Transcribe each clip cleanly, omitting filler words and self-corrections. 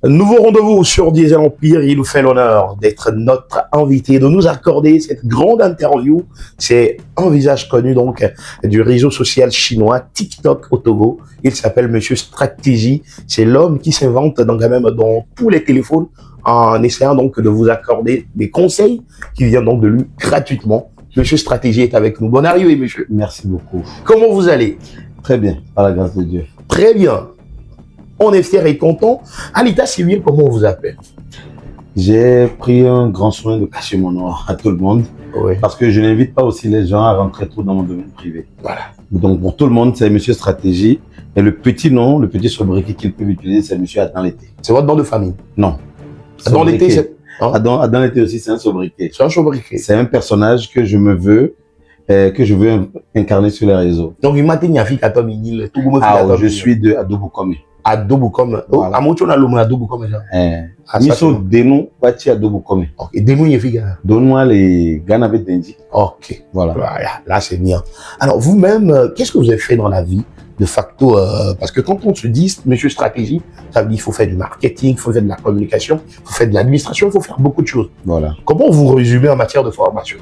Nouveau rendez-vous sur Diesel Empire. Il nous fait l'honneur d'être notre invité, de nous accorder cette grande interview. C'est un visage connu donc du réseau social chinois TikTok au Togo. Il s'appelle Monsieur Stratégie. C'est l'homme qui s'invente donc quand même dans tous les téléphones en essayant donc de vous accorder des conseils qui viennent donc de lui gratuitement. Monsieur Stratégie est avec nous. Bonne arrivée, monsieur. Merci beaucoup. Comment vous allez? Très bien, par la grâce de Dieu. Très bien. On est fiers et contents. À l'état civil, comment on vous appelle? J'ai pris un grand soin de cacher mon nom à tout le monde. Oui. Parce que je n'invite pas aussi les gens à rentrer trop dans mon domaine privé. Voilà. Donc pour tout le monde, c'est Monsieur Stratégie. Et le petit nom, le petit sobriquet qu'ils peuvent utiliser, c'est Monsieur Adam l'été. C'est votre nom de famille? Non. Adam l'été, c'est... Hein? Adam l'été aussi, c'est un sobriquet. C'est un sobriquet. C'est un personnage que je veux incarner sur les réseaux. Donc, il m'a dit que Tom Inil, tout le monde je suis de Adobo Kome. Adobo Kome. Oh, à mon tour, on a le Adobo Kome. Miso Denou, Wati Adobo Kome. Ok, Denou, il y a Donne-moi les Ganabe Dendi. Ok, voilà. Là, c'est bien. Alors, vous-même, qu'est-ce que vous avez fait dans la vie de facto, parce que quand on se dit Monsieur Stratégie, ça veut dire qu'il faut faire du marketing, il faut faire de la communication, il faut faire de l'administration, il faut faire beaucoup de choses. Voilà. Comment vous résumez en matière de formation?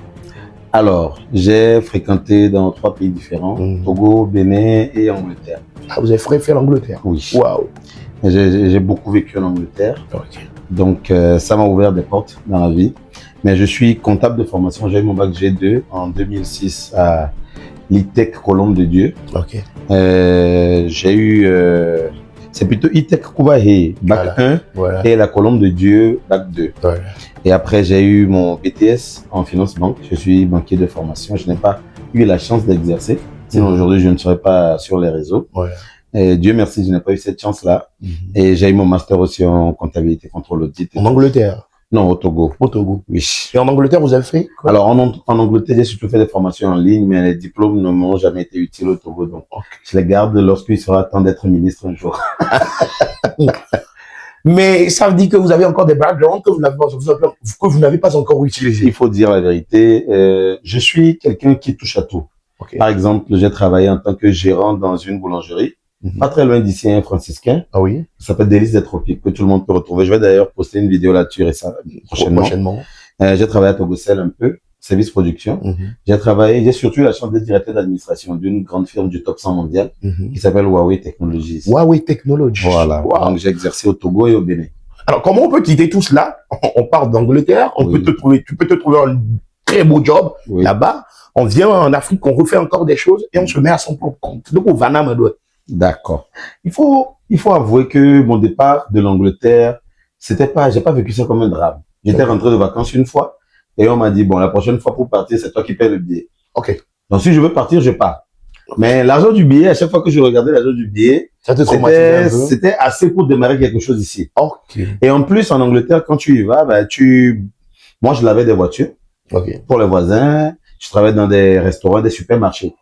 Alors, j'ai fréquenté dans 3 pays différents, Togo, Bénin et Angleterre. Ah, vous avez fait l'Angleterre? Oui. Waouh. J'ai beaucoup vécu en Angleterre. Okay. Donc, ça m'a ouvert des portes dans la vie. Mais je suis comptable de formation. J'ai eu mon bac G2 en 2006 à l'ITEC Colombe de Dieu. Ok. J'ai eu... c'est plutôt ITEC Koubahe, bac 1, voilà. Et la Colombe de Dieu, bac 2. Voilà. Et après, j'ai eu mon BTS en finance banque. Je suis banquier de formation. Je n'ai pas eu la chance d'exercer. Sinon, aujourd'hui, je ne serais pas sur les réseaux. Voilà. Et Dieu merci, je n'ai pas eu cette chance-là. Et j'ai eu mon master aussi en comptabilité, contrôle audit. En Angleterre? Non, au Togo. Au Togo. Oui. Et en Angleterre, vous avez fait quoi? Alors, en Angleterre, j'ai surtout fait des formations en ligne, mais les diplômes ne m'ont jamais été utiles au Togo. Donc, je les garde lorsqu'il sera temps d'être ministre un jour. Mais ça veut dire que vous avez encore des backgrounds que vous n'avez pas encore utilisés. Il faut dire la vérité. Je suis quelqu'un qui touche à tout. Okay. Par exemple, j'ai travaillé en tant que gérant dans une boulangerie, pas très loin d'ici, un franciscain. Ah oui. Ça s'appelle Délices des Tropiques, que tout le monde peut retrouver. Je vais d'ailleurs poster une vidéo là-dessus prochainement. J'ai travaillé à Togocel un peu, service production. J'ai surtout eu la chance d'être directeur d'administration d'une grande firme du top 100 mondial qui s'appelle Huawei Technologies. Huawei Technologies. Voilà. Wow. Donc j'ai exercé au Togo et au Bénin. Alors comment on peut quitter tout cela? On part d'Angleterre, tu peux te trouver un très beau job là-bas. On vient en Afrique, on refait encore des choses et on se met à son propre compte. Donc, on va là, d'accord. Il faut avouer que mon départ de l'Angleterre, j'ai pas vécu ça comme un drame. J'étais rentré de vacances une fois et on m'a dit, bon, la prochaine fois pour partir, c'est toi qui paies le billet. Ok. Donc, si je veux partir, je pars. Mais l'argent du billet, à chaque fois que je regardais l'argent du billet, c'était assez pour démarrer quelque chose ici. Ok. Et en plus, en Angleterre, quand tu y vas, moi, je lavais des voitures pour les voisins. Je travaille dans des restaurants, des supermarchés.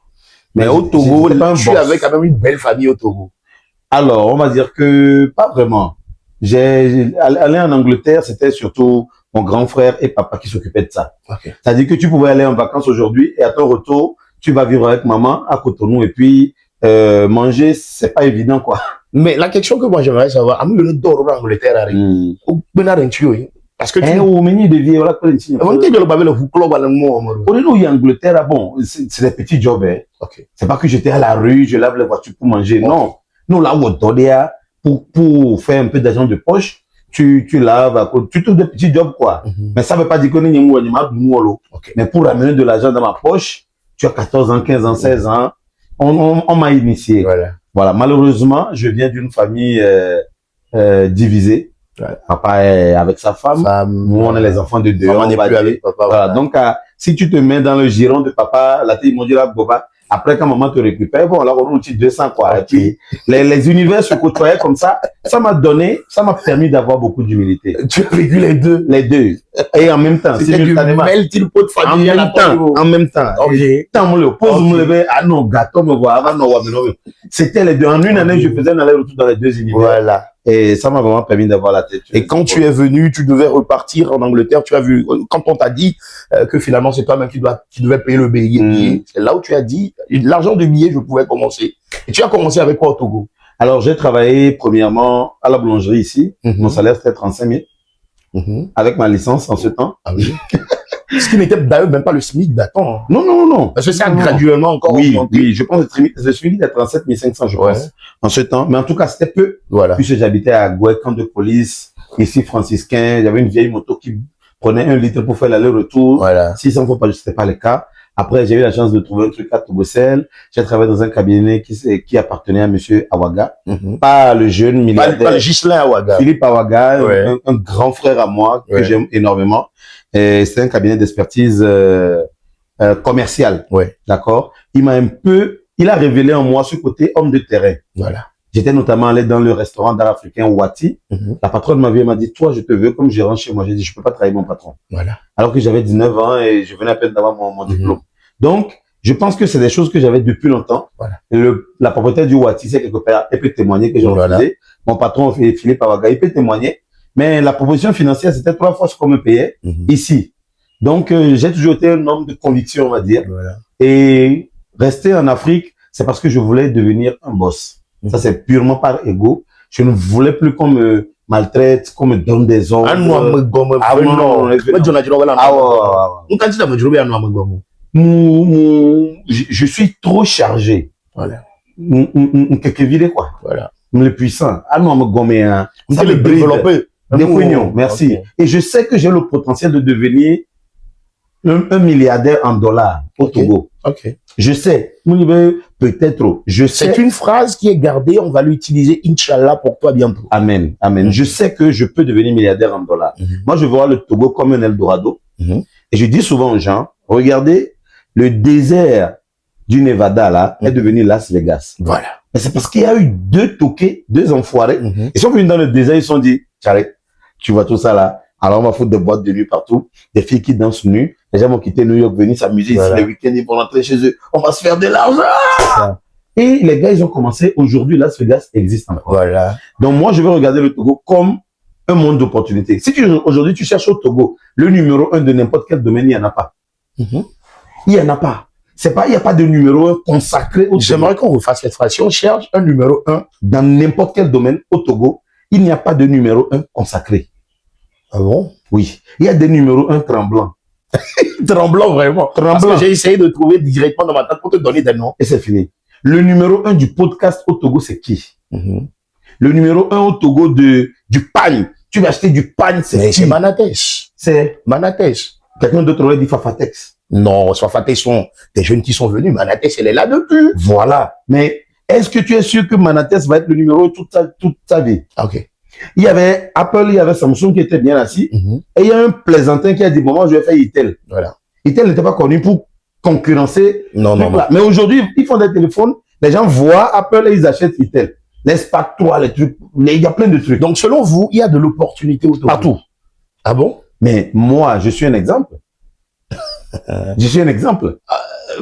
Mais au Togo, tu avais quand même une belle famille au Togo. Alors, on va dire que pas vraiment. Aller en Angleterre, c'était surtout mon grand frère et papa qui s'occupaient de ça. Okay. C'est-à-dire que tu pouvais aller en vacances aujourd'hui et à ton retour, tu vas vivre avec maman à Cotonou et puis manger, c'est pas évident quoi. Mais la question que moi j'aimerais savoir, le dort en Angleterre, parce que tu au menu de vie, voilà quoi. Angleterre, bon, c'est des petits jobs. Hein. Okay. C'est pas que j'étais à la rue, je lave les voitures pour manger. Okay. Non, nous là où pour faire un peu d'argent de poche, tu laves, tu trouves des petits jobs quoi. Mais ça veut pas dire que mais pour ramener de l'argent dans ma poche, tu as 14 ans, 15 ans, 16 ans, on m'a initié. Voilà. Malheureusement, je viens d'une famille divisée. Papa est avec sa femme. Nous, on est les enfants de deux. On n'est plus avec papa. Voilà. Donc, si tu te mets dans le giron de papa, là, ils m'ont dit là, Boba. Après, quand maman te récupère, bon, là, on a 200, quoi. Okay. Et puis, les univers se côtoyaient comme ça. Ça m'a permis d'avoir beaucoup d'humilité. Tu as vécu les deux? Les deux. Et en même temps, simultanément. En même temps. C'était les deux. En une année, je faisais un aller-retour dans les deux univers. Voilà. Et ça m'a vraiment permis d'avoir la tête. Et quand tu es venu, tu devais repartir en Angleterre, tu as vu, quand on t'a dit que finalement c'est toi-même qui devais payer le billet, c'est là où tu as dit, l'argent du billet, je pouvais commencer. Et tu as commencé avec quoi au Togo? Alors, j'ai travaillé premièrement à la boulangerie ici. Mon salaire, c'était 35 000. Avec ma licence en ce temps. Ah oui. Ce qui n'était d'ailleurs même pas le SMIC d'attendre. Non. Parce que ça a Non. graduellement encore augmenté. Oui, je pense que le SMIC est à 37 500, je pense, en ce temps. Mais en tout cas, c'était peu. Voilà. Puisque j'habitais à Gouet, camp de police, ici franciscain. J'avais une vieille moto qui prenait 1 litre pour faire l'aller-retour. Voilà. 600 fois par jour, c'était pas le cas. Après, j'ai eu la chance de trouver un truc à Togossel. J'ai travaillé dans un cabinet qui appartenait à monsieur Awaga. Pas le jeune milliardaire. Pas le Ghislain Awaga. Philippe Awaga, un grand frère à moi que j'aime énormément. Et c'est un cabinet d'expertise commerciale. D'accord? Il a révélé en moi ce côté homme de terrain. Voilà. J'étais notamment allé dans le restaurant d'art africain Wati. La patronne m'a dit, toi, je te veux comme gérant chez moi. J'ai dit, je peux pas travailler mon patron. Voilà. Alors que j'avais 19 ans et je venais à peine d'avoir mon diplôme. Donc, je pense que c'est des choses que j'avais depuis longtemps. Voilà. La propriétaire du Wati, c'est quelque part, elle peut témoigner que j'ai refusé. Mon patron, Philippe Awaga, il peut témoigner. Mais la proposition financière, c'était 3 fois ce qu'on me payait ici. Donc, j'ai toujours été un homme de conviction, on va dire. Voilà. Et rester en Afrique, c'est parce que je voulais devenir un boss. Ça, c'est purement par ego. Je ne voulais plus qu'on me maltraite, qu'on me donne des ordres. Je suis trop chargé. Voilà. Voilà. Le puissant. Ça me développer. Merci. Okay. Et je sais que j'ai le potentiel de devenir un milliardaire en dollars au Togo. Je sais. Peut-être. C'est une phrase qui est gardée. On va l'utiliser, Inch'Allah, pour toi bientôt. Amen. Amen. Je sais que je peux devenir milliardaire en dollars. Moi, je vois le Togo comme un Eldorado. Et je dis souvent aux gens, regardez, le désert du Nevada, là, est devenu Las Vegas. Voilà. Mais c'est parce qu'il y a eu 2 toqués, 2 enfoirés. Ils sont venus dans le désert, ils se sont dit, Charlie, tu vois tout ça là. Alors, on va foutre des boîtes de nuit partout, des filles qui dansent nues. Les gens vont quitter New York, venir s'amuser ici le week-end, ils vont rentrer chez eux. On va se faire de l'argent. Et les gars, ils ont commencé. Aujourd'hui, Las Vegas existe encore. Voilà. Donc, moi, je veux regarder le Togo comme un monde d'opportunités. Si aujourd'hui, tu cherches au Togo le numéro 1 de n'importe quel domaine, il n'y en a pas. Il n'y en a pas. Il n'y a pas de numéro 1 consacré au Togo. J'aimerais qu'on vous fasse cette phrase. Si on cherche un numéro 1 dans n'importe quel domaine au Togo, il n'y a pas de numéro 1 consacré. Ah bon? Oui. Il y a des numéros 1 tremblants. Tremblant, vraiment. Tremblant. Parce que j'ai essayé de trouver directement dans ma tête pour te donner des noms. Et c'est fini. Le numéro 1 du podcast au Togo, c'est qui? Le numéro 1 au Togo du pagne. Tu vas acheter du pagne, c'est C'est Manatesh. C'est Manatesh. Quelqu'un d'autre aurait dit Fafatex. Non, Fafatex sont des jeunes qui sont venus. Manatesh, elle est là depuis. Voilà. Mais est-ce que tu es sûr que Manatesh va être le numéro 1 toute sa vie? Ok. Il y avait Apple, il y avait Samsung qui était bien assis. Et il y a un plaisantin qui a dit, bon, moi, je vais faire Itel. Voilà. Itel n'était pas connu pour concurrencer. Non. Mais aujourd'hui, ils font des téléphones. Les gens voient Apple et ils achètent Itel. L'espace, les trucs. Il y a plein de trucs. Donc, selon vous, il y a de l'opportunité autour. Partout. Ah bon? Mais moi, je suis un exemple. Je suis un exemple.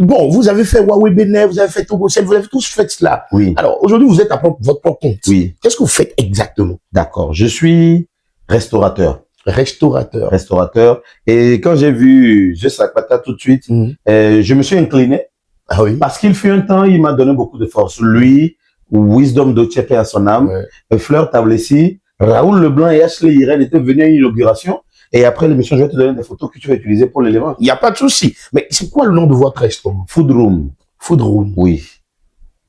Bon, vous avez fait Huawei Bénin, vous avez fait Togocel, vous avez tous fait cela. Oui. Alors, aujourd'hui, vous êtes à votre propre compte. Oui. Qu'est-ce que vous faites exactement? D'accord. Je suis restaurateur. Restaurateur. Et quand j'ai vu Sakpata tout de suite, je me suis incliné. Ah oui. Parce qu'il fut un temps, il m'a donné beaucoup de force. Lui, Wisdom Dochepe à son âme, Fleur Tablessi, Raoul Leblanc et Ashley Irène étaient venus à une inauguration. Et après l'émission, je vais te donner des photos que tu vas utiliser pour l'élément. Il n'y a pas de souci. Mais c'est quoi le nom de votre restaurant? Food Room. Food Room. Oui.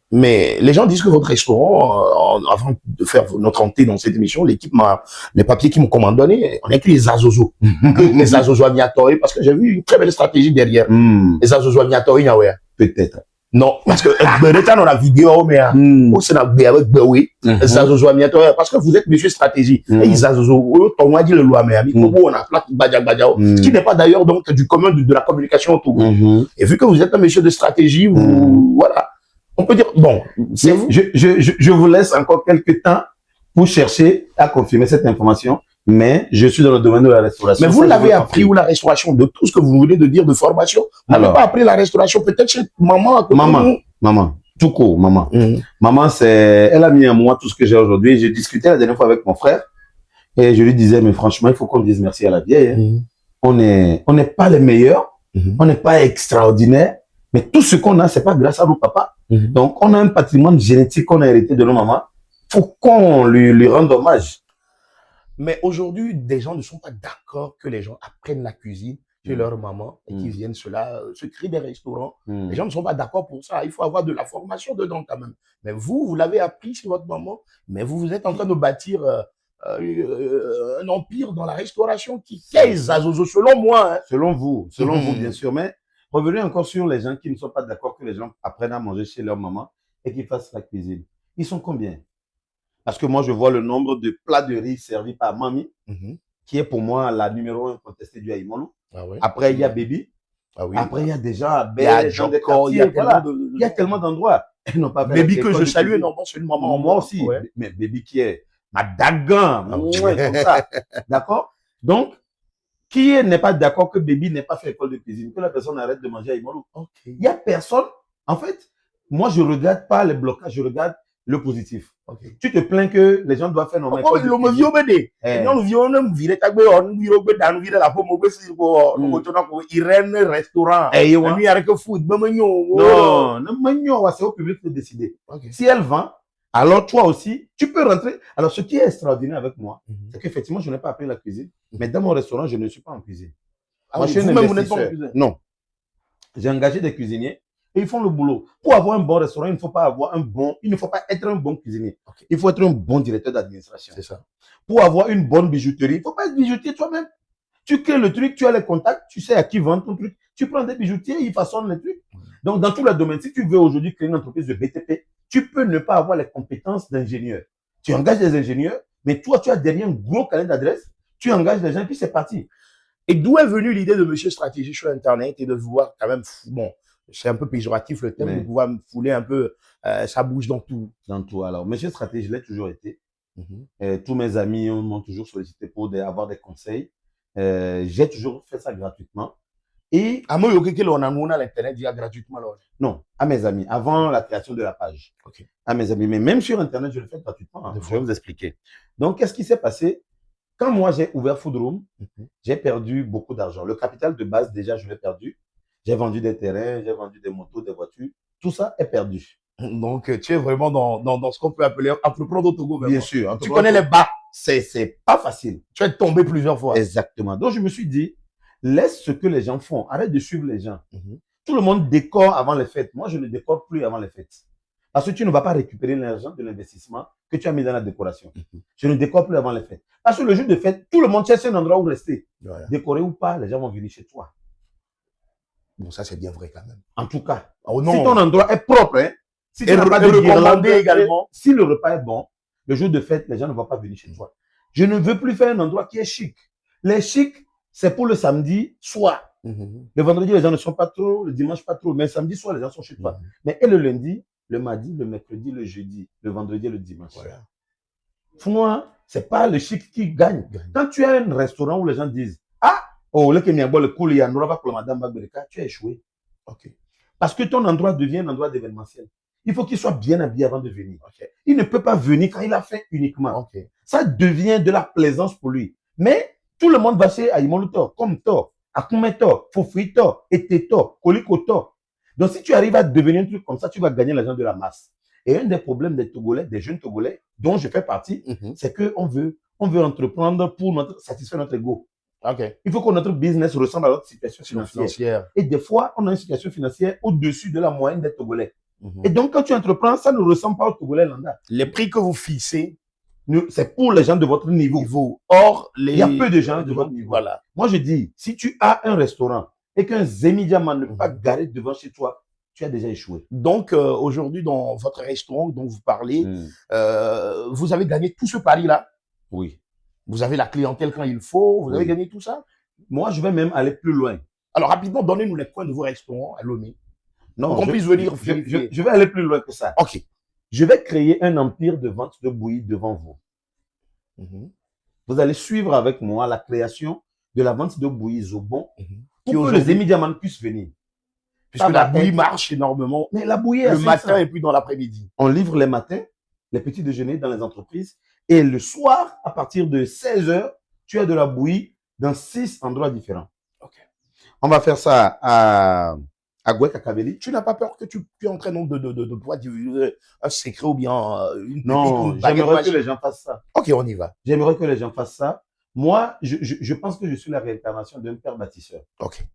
Mais les gens disent que votre restaurant, avant de faire notre entrée dans cette émission, l'équipe les papiers qu'ils m'ont donné, on a écrit les Azozo. Les Azozo Amiatori, parce que j'ai vu une très belle stratégie derrière. Les Azozo Amiatori, peut-être. Non, parce que dans la vidéo, mais c'est les Azozo Amiatori, parce que vous êtes monsieur stratégie. Et les Azozo, on a dit le loi, mais on a ce qui n'est pas d'ailleurs donc du commun de la communication au Togo. Et vu que vous êtes un monsieur de stratégie, voilà. On peut dire, bon, c'est vous. Je vous laisse encore quelques temps pour chercher à confirmer cette information, mais je suis dans le domaine de la restauration. Mais vous l'avez appris où la restauration, de tout ce que vous venez de dire de formation? Vous n'avez pas appris la restauration, peut-être chez maman. Maman. Tout court, maman. Maman, elle a mis en moi tout ce que j'ai aujourd'hui. J'ai discuté la dernière fois avec mon frère et je lui disais, mais franchement, il faut qu'on dise merci à la vieille. On n'est pas les meilleurs, on n'est pas extraordinaires, mais tout ce qu'on a, c'est pas grâce à nos papas. Donc, on a un patrimoine génétique qu'on a hérité de nos mamans faut qu'on lui rende hommage. Mais aujourd'hui, des gens ne sont pas d'accord que les gens apprennent la cuisine chez leur maman et qu'ils viennent se créer des restaurants. Les gens ne sont pas d'accord pour ça. Il faut avoir de la formation dedans quand même. Mais vous l'avez appris chez votre maman, mais vous êtes en train de bâtir un empire dans la restauration qui pèse à Zozo, selon moi. Hein. Selon vous, bien sûr. Mais revenez encore sur les gens qui ne sont pas d'accord que les gens apprennent à manger chez leur maman et qu'ils fassent la cuisine. Ils sont combien? Parce que moi, je vois le nombre de plats de riz servis par Mamie, qui est pour moi la numéro 1 contestée du Haïmolo. Ah ouais. Après, il y a Baby. Ah oui. Après, il y a déjà il y a dans des Joko, quartiers, voilà. Il y a tellement d'endroits. Ils n'ont pas fait Baby la que je école de salue cuisine. énormément, c'est une maman. Moi aussi. Ouais. Mais Baby qui est ma dagan, comme ça. D'accord? Donc, qui n'est pas d'accord que Baby n'ait pas fait école de cuisine, que la personne arrête de manger à Imolo? Okay. Il n'y a personne. En fait, moi, je ne regarde pas les blocages, je regarde le positif. Okay. Tu te plains que les gens doivent faire normal. Nous restaurant. Non, c'est au public de décider. Okay. Si elle vend, alors toi aussi, tu peux rentrer. Alors, ce qui est extraordinaire avec moi, c'est qu'effectivement, je n'ai pas appris la cuisine, mais dans mon restaurant, je ne suis pas en cuisine. Ah, moi, je suis un investisseur. Non. J'ai engagé des cuisiniers et ils font le boulot. Pour avoir un bon restaurant, il ne faut pas être un bon cuisinier. Okay. Il faut être un bon directeur d'administration. C'est ça. Pour avoir une bonne bijouterie, il ne faut pas être bijoutier toi-même. Tu crées le truc, tu as les contacts, tu sais à qui vendre ton truc. Tu prends des bijoutiers, ils façonnent les trucs. Donc, dans tous les domaines, si tu veux aujourd'hui créer une entreprise de BTP, tu peux ne pas avoir les compétences d'ingénieur. Tu engages des ingénieurs, mais toi, tu as derrière un gros carnet d'adresses, tu engages des gens, et puis c'est parti. Et d'où est venue l'idée de Monsieur Stratégie sur Internet et de vouloir quand même, bon, c'est un peu péjoratif le terme, de pouvoir me fouler un peu sa bouche dans tout. Dans tout. Alors, Monsieur Stratégie, je l'ai toujours été. Tous mes amis m'ont toujours sollicité pour avoir des conseils. J'ai toujours fait ça gratuitement. Et à moi, on a l'internet gratuitement alors. Non, à mes amis, avant la création de la page. Okay. À mes amis, mais même sur internet, je le fais gratuitement. Hein. Je vais vous expliquer. Donc, qu'est-ce qui s'est passé? Quand moi j'ai ouvert Food Room, j'ai perdu beaucoup d'argent. Le capital de base, déjà, je l'ai perdu. J'ai vendu des terrains, j'ai vendu des motos, des voitures. Tout ça est perdu. Donc, tu es vraiment dans ce qu'on peut appeler entreprendre au Togo. Bien sûr. Tu connais les bas. C'est pas facile. Tu es tombé plusieurs fois. Exactement. Donc, je me suis dit, laisse ce que les gens font. Arrête de suivre les gens. Tout le monde décore avant les fêtes. Moi, je ne décore plus avant les fêtes. Parce que tu ne vas pas récupérer l'argent de l'investissement que tu as mis dans la décoration. Je ne décore plus avant les fêtes. Parce que le jour de fête, tout le monde cherche un endroit où rester. Voilà. Décorer ou pas, les gens vont venir chez toi. Bon, ça, c'est bien vrai quand même. En tout cas, si ton endroit est propre, hein, si tu n'as pas de recommandé également. Si le repas est bon, le jour de fête, les gens ne vont pas venir chez toi. Je ne veux plus faire un endroit qui est chic. Les chics, c'est pour le samedi soir. Le vendredi, les gens ne sont pas trop, le dimanche, pas trop. Mais le samedi soir, les gens sont chez toi. Mais et le lundi, le mardi, le mercredi, le jeudi, le vendredi et le dimanche. Voilà. Pour moi, c'est pas le chic qui gagne. Quand tu as un restaurant où les gens disent, ah, oh, le Kenyabo, le cool, il y a un endroit pour la madame Bagbereka, tu as échoué. Okay. Parce que ton endroit devient un endroit d'événementiel. Il faut qu'il soit bien habillé avant de venir. Okay. Il ne peut pas venir quand il a faim uniquement. Okay. Ça devient de la plaisance pour lui. Mais tout le monde va chez Aïmoluto, comme toi, Akumeto, Fofrito, Eteto, Kolikoto. Donc, si tu arrives à devenir un truc comme ça, tu vas gagner l'argent de la masse. Et un des problèmes des Togolais, des jeunes Togolais, dont je fais partie, c'est qu'on veut entreprendre pour satisfaire notre ego. Okay. Il faut que notre business ressemble à notre situation financière. Et des fois, on a une situation financière au-dessus de la moyenne des Togolais. Et donc, quand tu entreprends, ça ne ressemble pas aux Togolais lambda. Les prix que vous fixez, c'est pour les gens de votre niveau. Or, il y a peu de gens de votre niveau. Voilà. Moi, je dis, si tu as un restaurant et qu'un Zemidiaman ne peut pas garer devant chez toi, tu as déjà échoué. Donc, aujourd'hui, dans votre restaurant dont vous parlez, vous avez gagné tout ce pari-là? Oui. Vous avez la clientèle quand il faut? Vous avez gagné tout ça? Moi, je vais même aller plus loin. Alors, rapidement, donnez-nous les coins de vos restaurants à Lomé. Non, qu'on puisse venir. Je vais aller plus loin que ça. OK. Je vais créer un empire de vente de bouillie devant vous. Vous allez suivre avec moi la création de la vente de bouillie Zobon pour que les Émidiamans puissent venir. Puisque la bouillie marche énormément. Mais la bouillie le matin et puis dans l'après-midi. On livre les matins, les petits déjeuners dans les entreprises. Et le soir, à partir de 16h, tu as de la bouillie dans 6 endroits différents. Okay. On va faire ça à Agwe Kakabeli. Tu n'as pas peur que tu es en train donc de pouvoir divulguer un secret ou bien une pépite ou Non, une baguette j'aimerais que magique? les gens fassent ça. Ok, on y va. J'aimerais que les gens fassent ça. Moi, je pense que je suis la réincarnation d'un père bâtisseur. Ok.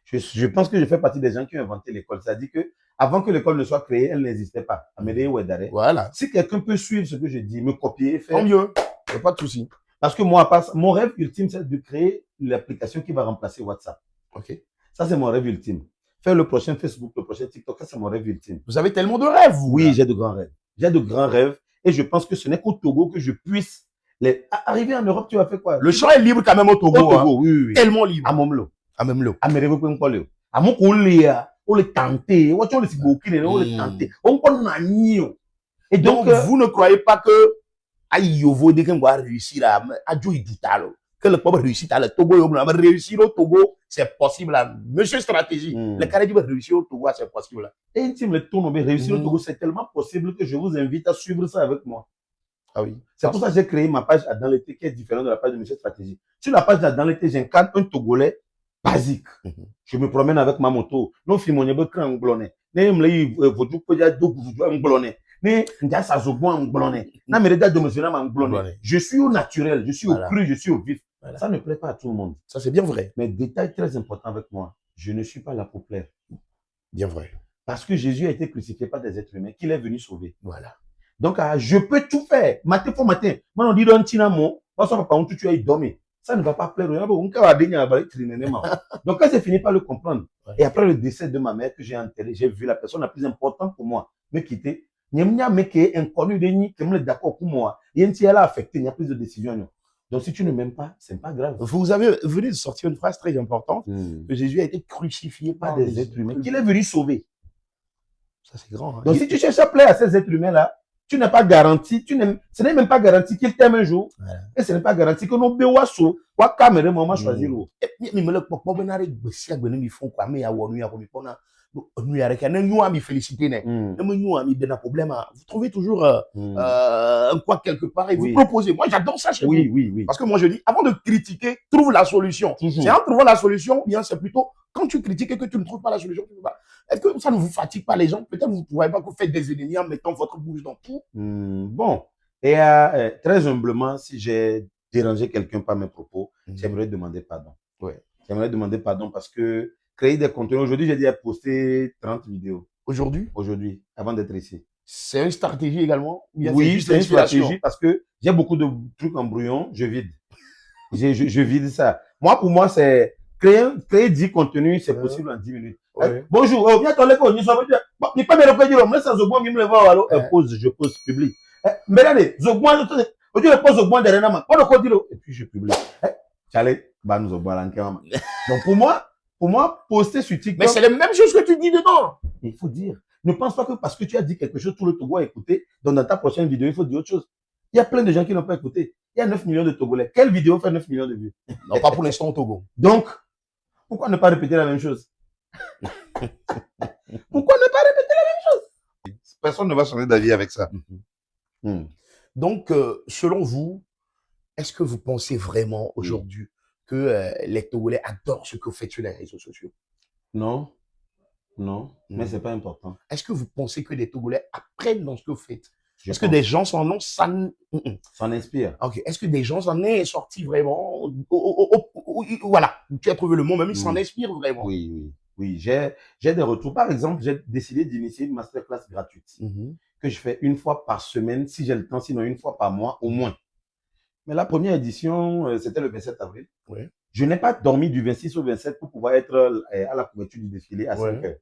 Je pense que je fais partie des gens qui ont inventé l'école. C'est-à-dire que avant que l'école ne soit créée, elle n'existait pas. Amédée Oueddare. Voilà. Si quelqu'un peut suivre ce que je dis, me copier et Tant faire. mieux. Il n'y a pas de souci. Parce que moi, mon rêve ultime, c'est de créer l'application qui va remplacer WhatsApp. Ok. Ça, c'est mon rêve ultime. Faire le prochain Facebook, le prochain TikTok, ça, c'est mon rêve ultime. Vous avez tellement de rêves, vous. Oui, j'ai de grands rêves. J'ai de grands rêves. Et je pense que ce n'est qu'au Togo que je puisse arriver en Europe, tu vas faire quoi? Le champ est libre quand même au Togo. Au Togo, Hein. oui. Tellement libre. À Momlo. À même l'eau. À Merevekwenkoleo. À Mokolia. On le tenté. On le sigokine. On le tenté. On connaît. Et Donc, vous ne croyez pas que aïe, vous dès qu'on va réussir à jouer du talent. Que le peuple réussit à le Togo, réussir au Togo, c'est possible. Monsieur Stratégie, le Canadien va réussir au Togo, c'est possible. Et intime le tourne, réussir au Togo, c'est tellement possible que je vous invite à suivre ça avec moi. Ah oui. C'est pour ça que j'ai créé ma page Dans l'été qui est différente de la page de Monsieur Stratégie. Sur la page Dans l'été, j'incarne un Togolais basique. Je me promène avec ma moto. Non, film, on est beaucoup en blonné. Ne me vous pouvez dire donc vous en blonné. Ne m'dia ça se boit en blonné. Na me regarde de monsieur en blonné. Je suis au naturel, je suis au cru, je suis au vif. Voilà. Ça ne plaît pas à tout le monde. Ça, c'est bien vrai. Mais détail très important avec moi, je ne suis pas là pour plaire. Bien vrai. Parce que Jésus a été crucifié par des êtres humains qu'il est venu sauver. Voilà. Donc, je peux tout faire. Matin pour matin. Moi, on dit dans Tinamo, tu as dormi. Ça ne va pas plaire. Donc, quand j'ai fini par le comprendre, et après le décès de ma mère que j'ai enterré, j'ai vu la personne la plus importante pour moi me quitter. Il y a un inconnu de qui me d'accord pour moi. Il y a un affecté, il y a plus de décisions. Donc, si tu ne m'aimes pas, c'est pas grave. Vous avez venu de sortir une phrase très importante, que Jésus a été crucifié par des êtres humains, qu'il est venu sauver. Ça, c'est grand. Hein. Donc, si tu cherches à plaire à ces êtres humains-là, tu n'es pas garanti, ce n'est même pas garanti qu'ils t'aiment un jour. Voilà. Et ce n'est pas garanti que nos béwasso, quoi, caméra, maman, choisir l'eau. Mais le papa, ben, avec Bessia, ben, ils font quoi, mais il y a eu un problème. Vous trouvez toujours un quoi quelque part et vous proposez. Moi, j'adore ça chez vous. Oui. Parce que moi, je dis, avant de critiquer, trouve la solution. C'est en trouvant la solution, bien, c'est plutôt quand tu critiques et que tu ne trouves pas la solution, tu ne peux pas. Est-ce que ça ne vous fatigue pas les gens? Peut-être vous ne pouvez pas que vous faites des ennemis en mettant votre bouche dans tout. Bon. Et très humblement, si j'ai dérangé quelqu'un par mes propos, j'aimerais demander pardon. Ouais. J'aimerais demander pardon parce que créer des contenus. Aujourd'hui, j'ai déjà posté 30 vidéos. Aujourd'hui, avant d'être ici. C'est une stratégie également? Oui, c'est une stratégie parce que j'ai beaucoup de trucs en brouillon, je vide. je vide ça. Moi, pour moi, c'est créer 10 contenus, c'est possible en 10 minutes. Ouais. Bonjour, bien ton léco, nous sommes bien. Ni pas me reconnaître, mais ça, Zogouan, il me le voit, alors, je pose public. Mais allez, Zogouan, aujourd'hui, je pose Zogouan derrière moi. On le dit, et puis je publie. Allez, bah, nous Zogouan, donc, pour moi, poster sur TikTok. Mais c'est la même chose que tu dis dedans. Il faut dire. Ne pense pas que parce que tu as dit quelque chose, tout le Togo a écouté. Donc, dans ta prochaine vidéo, il faut dire autre chose. Il y a plein de gens qui n'ont pas écouté. Il y a 9 millions de Togolais. Quelle vidéo fait 9 millions de vues? Non, pas pour l'instant au Togo. Donc, pourquoi ne pas répéter la même chose? Pourquoi ne pas répéter la même chose? Personne ne va changer d'avis avec ça. Donc, selon vous, est-ce que vous pensez vraiment aujourd'hui que les Togolais adorent ce que vous faites sur les réseaux sociaux? Non, mais c'est pas important. Est-ce que vous pensez que les Togolais apprennent dans ce que vous faites? Est-ce que des gens s'en ont, s'en inspire? Ok. Est-ce que des gens s'en est sortis vraiment? Voilà, tu as trouvé le mot, même ils s'en inspirent vraiment. Oui. J'ai des retours. Par exemple, j'ai décidé d'initier une masterclass gratuite que je fais une fois par semaine, si j'ai le temps, sinon une fois par mois au moins. Mais la première édition, c'était le 27 avril. Ouais. Je n'ai pas dormi du 26 au 27 pour pouvoir être à la couverture du défilé à 5 heures.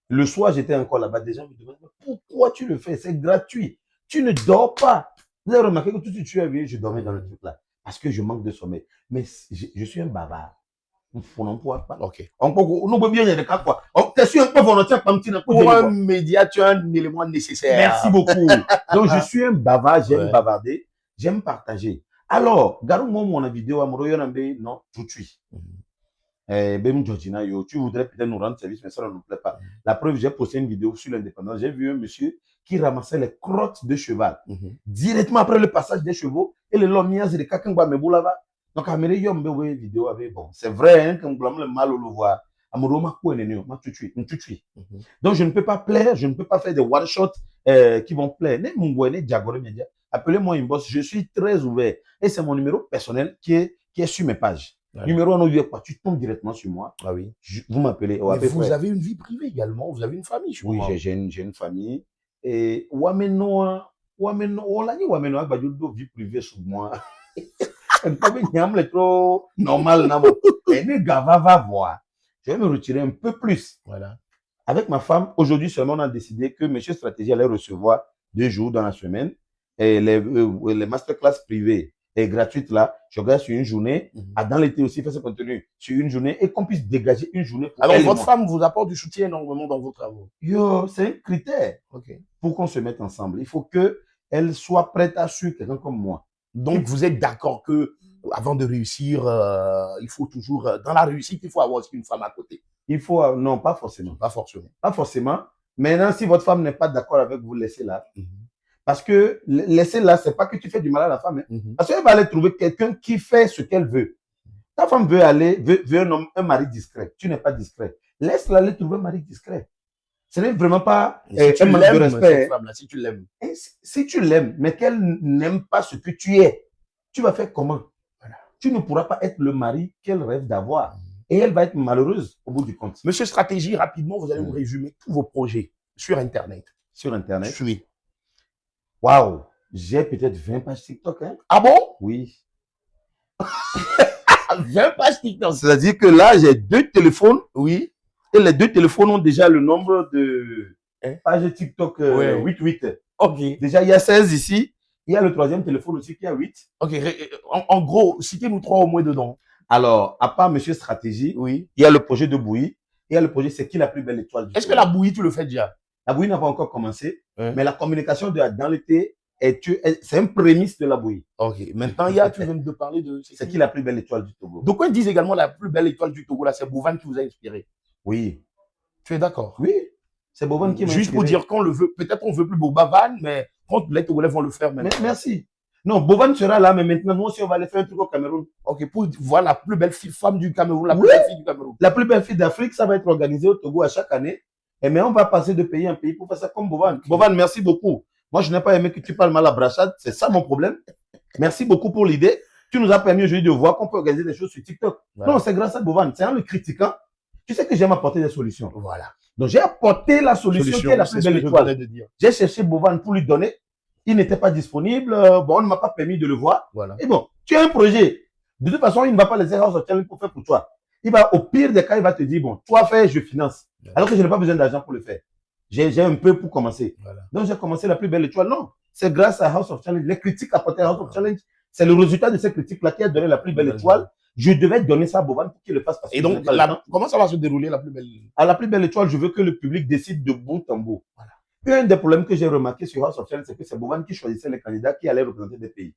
Le soir, j'étais encore là-bas. Des gens me demandaient, pourquoi tu le fais? C'est gratuit. Tu ne dors pas. Vous avez remarqué que tout de suite, tu es venu, je dormais dans le truc là. Parce que je manque de sommeil. Mais je suis un bavard. On n'en pourra pas. Ok. On peut bien y aller quoi. Tu es un peu volontaire comme tu n'as pas. Pour un média, tu as un élément nécessaire. Merci beaucoup. Donc, je suis un bavard. J'aime bavarder. J'aime partager. Alors, regarde-moi mon vidéo à non, tout de suite. Tu voudrais peut-être nous rendre service, mais ça ne nous plaît pas. La preuve, j'ai posté une vidéo sur l'indépendance. J'ai vu un monsieur qui ramassait les crottes de cheval directement après le passage des chevaux et le lomias de Kakangba Meboulava. Donc, vidéo avait bon. C'est vrai, hein, comme le mal au le voit. Amoroma ko enenyo, ma tutui. Mhm. Donc, je ne peux pas plaire, je ne peux pas faire des one-shots qui vont plaire. Ne Mungwene Diagore Media. Appelez-moi inbox, je suis très ouvert. Et c'est mon numéro personnel qui est sur mes pages. Voilà. Numéro 1, quoi, tu tombes directement sur moi. Ah oui. Vous m'appelez. Mais vous avez une vie privée également, vous avez une famille, je Oui, crois. j'ai une famille. Et Wameno, vie privée sur moi. Trop normal, mais les gars, va voir. Je vais me retirer un peu plus. Voilà. Avec ma femme, aujourd'hui seulement, on a décidé que Monsieur Stratégie allait recevoir 2 jours dans la semaine et les masterclass privées et gratuites là, je regarde sur une journée, dans l'été aussi, faire ce contenu sur une journée et qu'on puisse dégager une journée pour alors, elle. votre femme vous apporte du soutien énormément dans vos travaux. Yo, c'est un critère pour qu'on se mette ensemble. Il faut qu'elle soit prête à suivre quelqu'un comme moi. Donc, vous êtes d'accord que avant de réussir, il faut toujours, dans la réussite, il faut avoir aussi une femme à côté. Il faut, non, pas forcément. Pas forcément. Pas forcément. Maintenant, si votre femme n'est pas d'accord avec vous, laissez-la. Parce que laisser-la, c'est pas que tu fais du mal à la femme. Hein. Parce qu'elle va aller trouver quelqu'un qui fait ce qu'elle veut. Ta femme veut un mari discret. Tu n'es pas discret. Laisse-la aller trouver un mari discret. Ce n'est vraiment pas un manque de respect. Femme-là, si tu l'aimes. Si tu l'aimes, mais qu'elle n'aime pas ce que tu es, tu vas faire comment? Voilà. Tu ne pourras pas être le mari qu'elle rêve d'avoir. Et elle va être malheureuse au bout du compte. Monsieur Stratégie, rapidement, vous allez vous résumer tous vos projets sur Internet. Sur Internet? Oui. Waouh! J'ai peut-être 20 pages TikTok. Hein? Ah bon? Oui. 20 pages TikTok. C'est-à-dire que là, j'ai 2 téléphones. Oui. Et les 2 téléphones ont déjà le nombre de pages TikTok 8. Ok. Déjà, il y a 16 ici. Il y a le 3e téléphone aussi qui a 8. Ok. En gros, citez-nous 3 au moins dedans. Alors, à part Monsieur Stratégie, oui. Il y a le projet de bouillie. Il y a le projet C'est qui la plus belle étoile du Est-ce que la bouillie, tu le fais déjà? La bouillie n'a pas encore commencé. Mais la communication dans l'été, c'est un prémisse de la bouillie. Ok. Maintenant, tu viens de parler de... C'est qui la plus belle étoile du Togo? Donc, on dit également la plus belle étoile du Togo, là, c'est Bovan qui vous a inspiré. Oui. Tu es d'accord? Oui. C'est Bovan qui m'a inspiré. Juste pour dire qu'on le veut, peut-être on veut plus Bovan, mais quand les Togolais vont le faire maintenant. Merci. Non, Bovan sera là, mais maintenant, nous aussi, on va aller faire un truc au Cameroun. Ok, pour voir la plus belle femme du Cameroun, la plus belle fille du Cameroun. La plus belle fille d'Afrique, ça va être organisé au Togo à chaque année. Mais on va passer de pays en pays pour faire ça comme Bovan. Okay. Bovan, merci beaucoup. Moi, je n'ai pas aimé que tu parles mal à Brachad. C'est ça mon problème. Merci beaucoup pour l'idée. Tu nous as permis aujourd'hui de voir qu'on peut organiser des choses sur TikTok. Voilà. Non, c'est grâce à Bovan. C'est en le critiquant. Tu sais que j'aime apporter des solutions. Voilà. Donc, j'ai apporté la solution qui est la plus belle étoile. J'ai cherché Bovan pour lui donner. Il n'était pas disponible. Bon, on ne m'a pas permis de le voir. Voilà. Et bon, tu as un projet. De toute façon, il ne va pas laisser House of Challenge pour faire pour toi. Il va, au pire des cas, il va te dire, bon, toi fais, je finance. Voilà. Alors que je n'ai pas besoin d'argent pour le faire. J'ai un peu pour commencer. Voilà. Donc, j'ai commencé la plus belle étoile. Non, c'est grâce à House of Challenge. Les critiques apportées à House of Challenge, c'est le résultat de ces critiques-là qui a donné la plus belle étoile. Je devais donner ça à Bovan pour qu'il le fasse. Parce et donc, comment ça va se dérouler la plus belle? À la plus belle étoile, je veux que le public décide de bout en bout. Voilà. Un des problèmes que j'ai remarqué sur House of Challenge, c'est que c'est Bovan qui choisissait les candidats qui allaient représenter des pays.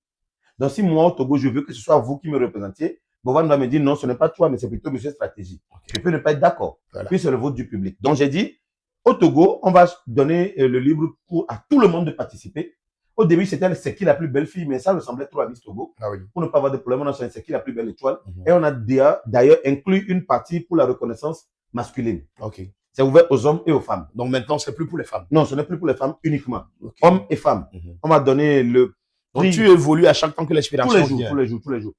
Donc, si moi, au Togo, je veux que ce soit vous qui me représentiez, Bovan va me dire non, ce n'est pas toi, mais c'est plutôt Monsieur Stratégie. Okay. Je peux ne pas être d'accord. Voilà. Puis c'est le vote du public. Donc, j'ai dit, au Togo, on va donner le libre cours à tout le monde de participer. Au début, c'était c'est qui la plus belle fille, mais ça ressemblait trop à Miss Togo. Ah oui. Pour ne pas avoir de problème, on a choisi c'est qui la plus belle étoile. Et on a d'ailleurs inclus une partie pour la reconnaissance masculine. Ok. C'est ouvert aux hommes et aux femmes. Donc maintenant, c'est plus pour les femmes. Non, ce n'est plus pour les femmes uniquement. Okay. Hommes et femmes. On va donner le prix. Donc tu évolues à chaque temps que l'inspiration vient. Tous les jours.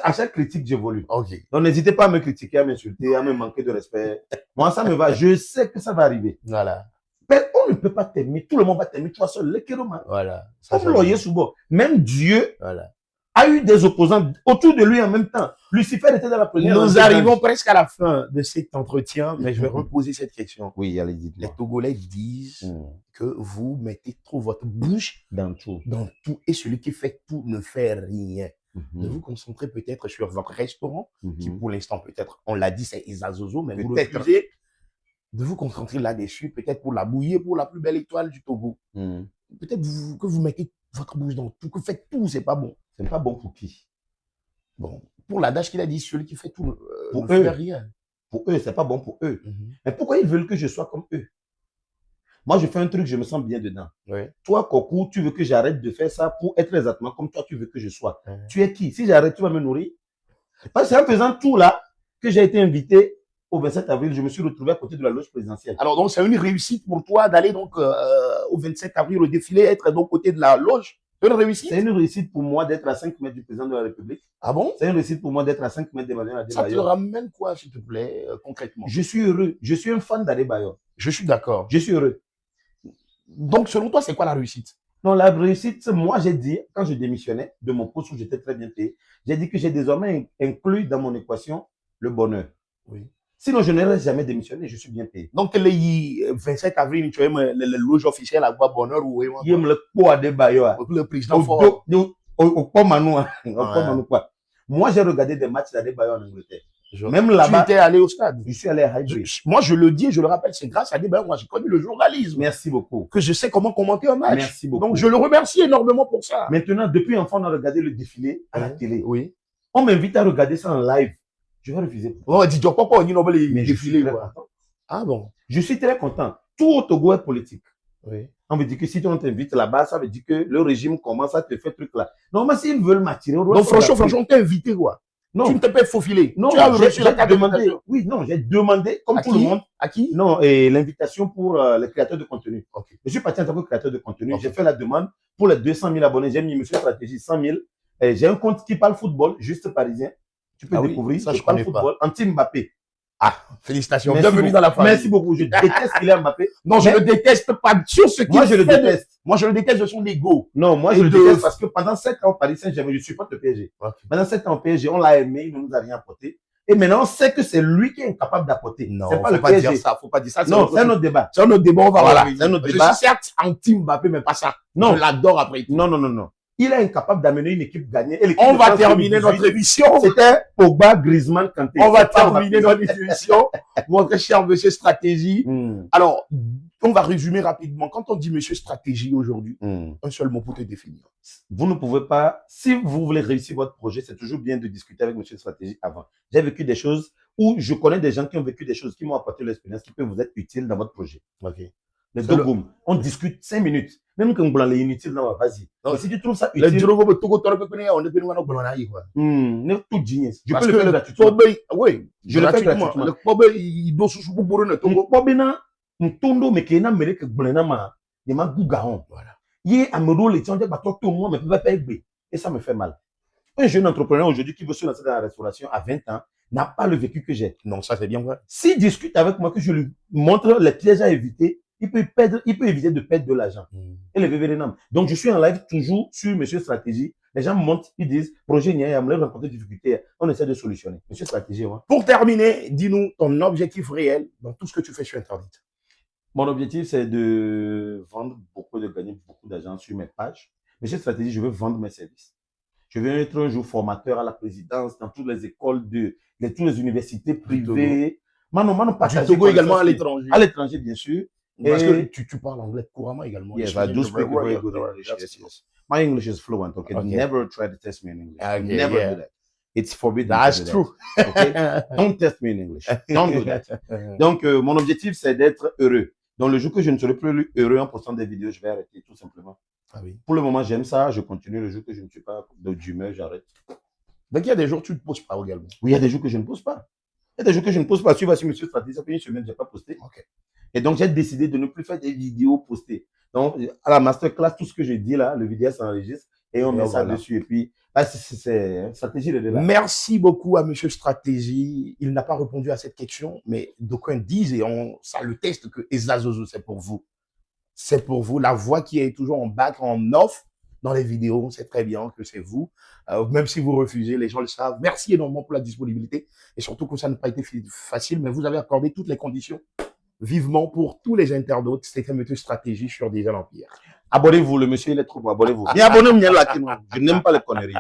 À chaque critique, j'évolue. Ok. Donc n'hésitez pas à me critiquer, à m'insulter, à me manquer de respect. Moi, ça me va. Je sais que ça va arriver. Voilà. Mais on ne peut pas t'aimer. Tout le monde va t'aimer. Toi seul, les kéromas. Voilà. Comme l'oyer sous bord. Même Dieu. Voilà. A eu des opposants autour de lui en même temps. Lucifer était dans la première. Nous arrivons presque à la fin de cet entretien, mais je vais reposer cette question. Oui, allez-y. Les Togolais disent que vous mettez trop votre bouche dans tout. Et celui qui fait tout ne fait rien. De vous concentrer peut-être sur votre restaurant, qui pour l'instant peut-être, on l'a dit, c'est Isazozo, mais vous refusez de vous concentrer là-dessus, peut-être pour la bouillie, pour la plus belle étoile du Togo. Peut-être que vous mettez votre bouche dans tout, que vous faites tout, c'est pas bon. C'est pas bon pour qui? Bon, pour l'adage qu'il a dit, celui qui fait tout pour ne eux. fait rien. Pour eux, c'est pas bon pour eux. Mais pourquoi ils veulent que je sois comme eux? Moi, je fais un truc, je me sens bien dedans. Oui. Toi, Kokou, tu veux que j'arrête de faire ça pour être exactement comme toi, tu veux que je sois. Tu es qui? Si j'arrête, tu vas me nourrir. Parce que c'est en faisant tout là que j'ai été invité au 27 avril, je me suis retrouvé à côté de la loge présidentielle. Alors, donc, c'est une réussite pour toi d'aller donc au 27 avril au défilé, être donc côté de la loge. C'est une réussite? C'est une réussite pour moi d'être à 5 mètres du président de la République. Ah bon? C'est une réussite pour moi d'être à 5 mètres d'Emmanuel Ça te Adebayor. ramène quoi, s'il te plaît, concrètement? Je suis heureux. Je suis un fan d'Adebayor. Je suis d'accord. Je suis heureux. Donc, selon toi, c'est quoi la réussite? Non, la réussite, moi, j'ai dit, quand je démissionnais de mon poste où j'étais très bien payé, j'ai dit que j'ai désormais inclus dans mon équation le bonheur. Oui. Sinon, je n'aurais jamais démissionné, je suis bien payé. Donc, le 27 avril, tu aimes le loge officiel à quoi bonheur ou Il aime le poids de Bayo. le président fort. Moi, j'ai regardé des matchs d'Adebayor en Angleterre. Même Tu là-bas, étais allé au stade. je suis allé à Highbury. Moi, je le dis et je le rappelle, c'est grâce à Adebayor, moi, j'ai connu le journalisme. Merci beaucoup. Que je sais comment commenter un match. Merci beaucoup. Donc, je le remercie énormément pour ça. Maintenant, depuis enfant, on a regardé le défilé à la télé. Oui. On m'invite à regarder ça en live. Je vais refuser. On va dire, pourquoi on dit non, les Mais je défilés, suis très quoi. content. Ah bon? Je suis très content. Tout au Togo est politique. Oui. On me dit que si on t'invite là-bas, ça veut dire que le régime commence à te faire truc là. Non, mais s'ils veulent m'attirer, donc franchement, on t'a invité quoi? Non. Tu ne t'es pas faufilé. Non, tu as reçu la j'ai carte demandé. d'invitation. Oui, non, j'ai demandé, comme À tout qui? le monde. À qui? Non, et l'invitation pour les créateurs de contenu. Okay. Je suis parti en tant que créateur de contenu. Okay. J'ai fait la demande pour les 200 000 abonnés. J'ai mis Monsieur Stratégie 100 000. Et j'ai un compte qui parle football, juste parisien. Tu peux découvrir. Oui, ça, je parle connais football. Anti-Mbappé. Ah, félicitations. Merci Bienvenue beaucoup. dans la famille. Merci beaucoup. Je déteste Kylian Mbappé. Non, je le déteste pas. Sur ce qui Moi, je le déteste. Moi, je le déteste de son ego. Non, moi, je le déteste parce que pendant 7 ans au Paris Saint-Germain, je suis pas de PSG. Okay. Pendant 7 ans au PSG, on l'a aimé, il ne nous a rien apporté. Et maintenant, on sait que c'est lui qui est incapable d'apporter. Non, c'est pas faut le pas PSG. dire ça. Faut pas dire ça. Non, c'est un autre débat. C'est un autre débat. On va voilà, voir. c'est un autre Je débat. suis certes anti-Mbappé, mais pas ça. Non. Je l'adore après. Non, non, non, non. Il est incapable d'amener une équipe gagnée. Et on va terminer notre émission. C'était Pogba, Griezmann, Kanté. On va terminer notre émission. Mon très cher monsieur Stratégie. Alors, on va résumer rapidement. Quand on dit monsieur Stratégie aujourd'hui, un seul mot pour te définir. Vous ne pouvez pas, si vous voulez réussir votre projet, c'est toujours bien de discuter avec monsieur Stratégie avant. J'ai vécu des choses où je connais des gens qui ont vécu des choses qui m'ont apporté l'expérience qui peut vous être utile dans votre projet. Ok. Les deux boum. On discute 5 minutes. Même quand on est inutile, non, vas-y. Si tu trouves ça utile. Les drogues, on est tout genius. Je peux le faire gratuitement. Oui, je le fais gratuitement. Le problème, il doit se souper pour une togo. Ntondo me kena mere ke gblena ma de ma gougaon. Voilà. Yé amero les tiens de bateau tout moi mais peut pas payer. Et ça me fait mal. Un jeune entrepreneur aujourd'hui qui veut se lancer dans la restauration à 20 ans n'a pas le vécu que j'ai. Non, ça c'est bien vrai. S'il discute avec moi que je lui montre les pièges à éviter, il peut éviter de perdre de l'argent. Et le vévérénam. Donc je suis en live toujours sur Monsieur Stratégie. Les gens montent, ils disent, projet n'y a, on rencontre des difficultés, on essaie de solutionner. Monsieur Stratégie, ouais. Pour terminer, dis-nous ton objectif réel dans tout ce que tu fais sur Internet. Mon objectif, c'est de vendre beaucoup, de gagner beaucoup d'argent sur mes pages. Mais cette stratégie, je veux vendre mes services. Je veux être un jour formateur à la présidence, dans toutes les écoles toutes les universités privées. Du Togo également à l'étranger. À l'étranger, bien sûr. Parce que tu parles anglais couramment également. Yes, I do speak very good English. Yes. My English is fluent, okay? Never try to test me in English. Okay, never do that. It's forbidden. That's true. Okay? Don't test me in English. Don't do that. Donc, mon objectif, c'est d'être heureux. Donc, le jour que je ne serai plus heureux en postant des vidéos, je vais arrêter tout simplement. Ah oui. Pour le moment, j'aime ça, je continue. Le jour que je ne suis pas d'humeur, j'arrête. Donc, il y a des jours où tu ne poses pas également. Oui, il y a des jours que je ne pose pas. Il y a des jours que je ne pose pas. Tu vas sur Monsieur Stratégie, ça fait une semaine, je n'ai pas posté. Okay. Et donc, j'ai décidé de ne plus faire des vidéos postées. Donc, à la masterclass, tout ce que je dis là, le vidéo s'enregistre et on met ça dessus. Et puis, c'est stratégie de là. Merci beaucoup à Monsieur Stratégie. Il n'a pas répondu à cette question, mais d'aucuns disent, et ça le teste, que Ezazozo, c'est pour vous. C'est pour vous. La voix qui est toujours en back, en off, dans les vidéos, on sait très bien que c'est vous. Même si vous refusez, les gens le savent. Merci énormément pour la disponibilité. Et surtout que ça n'a pas été facile, mais vous avez accordé toutes les conditions. Vivement pour tous les internautes, c'était Monsieur Stratégie sur Déjà l'Empire. Abonnez-vous, le monsieur il est trop bon, abonnez-vous. Mais abonnez-vous, je n'aime pas les conneries.